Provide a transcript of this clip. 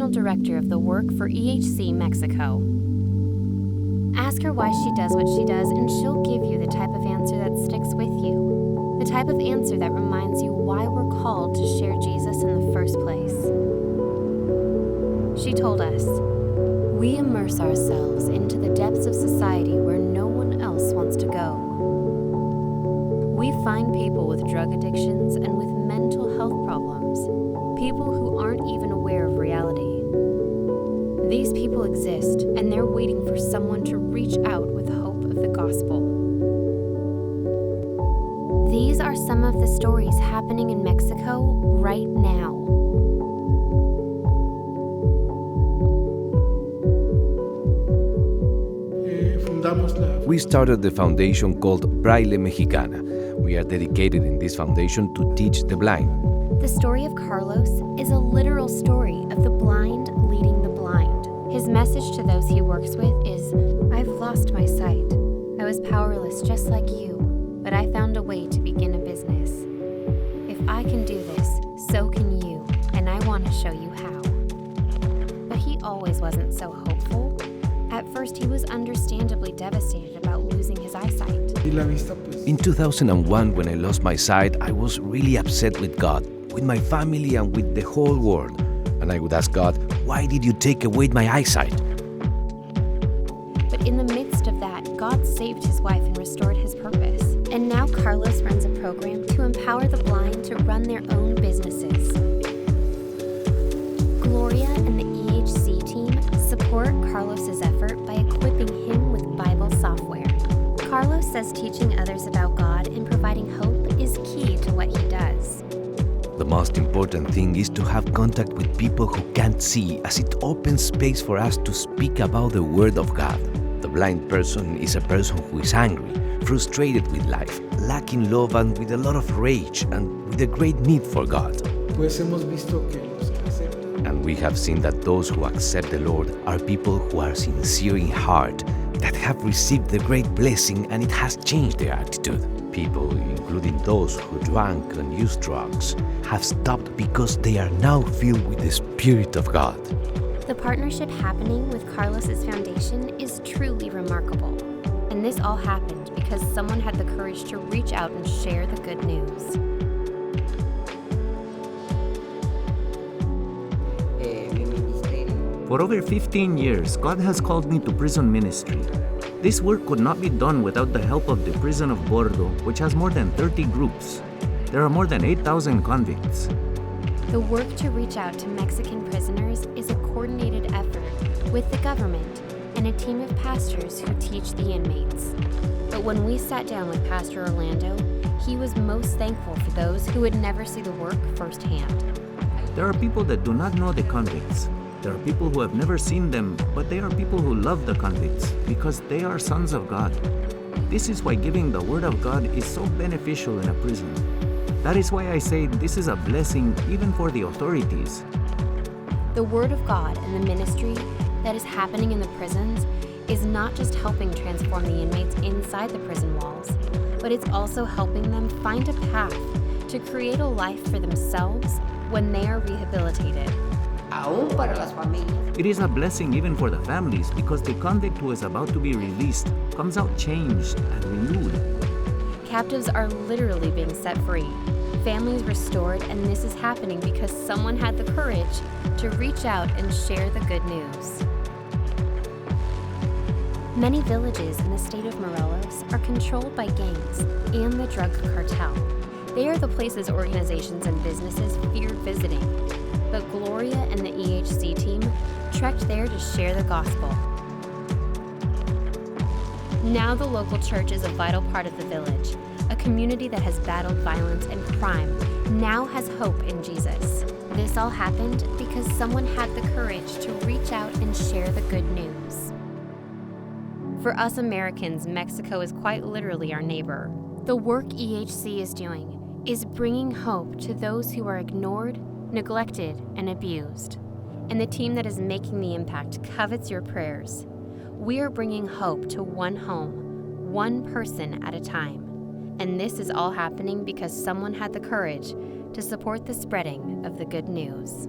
National Director of the Work for EHC Mexico. Ask her why she does what she does, and she'll give you the type of answer that sticks with you. The type of answer that reminds you why we're called to share Jesus in the first place. She told us, "We immerse ourselves into the depths of society where no one else wants to go. We find people with drug addictions and with mental health problems, people who aren't even aware of reality. These people exist, and they're waiting for someone to reach out with hope of the gospel." These are some of the stories happening in Mexico right now. We started the foundation called Braille Mexicana. We are dedicated in this foundation to teach the blind. The story of Carlos is a literal story of the blind leading the blind. His message to those he works with is, "I've lost my sight. I was powerless just like you, but I found a way to begin a business. If I can do this, so can you, and I want to show you how." But he always wasn't so hopeful. At first, he was understandably devastated about losing his eyesight. In 2001, when I lost my sight, I was really upset with God, with my family, and with the whole world. And I would ask God, "Why did you take away my eyesight?" But in the midst of that, God saved his wife and restored his purpose. And now Carlos runs a program to empower the blind to run their own businesses. Gloria and the EHC team support Carlos's effort by equipping him with Bible software. Carlos says teaching others about God and providing hope is key to what he does. The most important thing is to have contact with people who can't see, as it opens space for us to speak about the Word of God. The blind person is a person who is angry, frustrated with life, lacking love, and with a lot of rage, and with a great need for God. And we have seen that those who accept the Lord are people who are sincere in heart, that have received the great blessing, and it has changed their attitude. People, including those who drank and used drugs, have stopped because they are now filled with the Spirit of God. The partnership happening with Carlos's foundation is truly remarkable. And this all happened because someone had the courage to reach out and share the good news. For over 15 years, God has called me to prison ministry. This work could not be done without the help of the prison of Bordo, which has more than 30 groups. There are more than 8,000 convicts. The work to reach out to Mexican prisoners is a coordinated effort with the government and a team of pastors who teach the inmates. But when we sat down with Pastor Orlando, he was most thankful for those who would never see the work firsthand. There are people that do not know the convicts. There are people who have never seen them, but they are people who love the convicts because they are sons of God. This is why giving the Word of God is so beneficial in a prison. That is why I say this is a blessing even for the authorities. The Word of God and the ministry that is happening in the prisons is not just helping transform the inmates inside the prison walls, but it's also helping them find a path to create a life for themselves when they are rehabilitated. It is a blessing even for the families because the convict who is about to be released comes out changed and renewed. Captives are literally being set free, families restored, and this is happening because someone had the courage to reach out and share the good news. Many villages in the state of Morelos are controlled by gangs and the drug cartel. They are the places organizations and businesses feared visiting. But Gloria and the EHC team trekked there to share the gospel. Now the local church is a vital part of the village. A community that has battled violence and crime now has hope in Jesus. This all happened because someone had the courage to reach out and share the good news. For us Americans, Mexico is quite literally our neighbor. The work EHC is doing is bringing hope to those who are ignored, neglected, and abused. And the team that is making the impact covets your prayers. We are bringing hope to one home, one person at a time. And this is all happening because someone had the courage to support the spreading of the good news.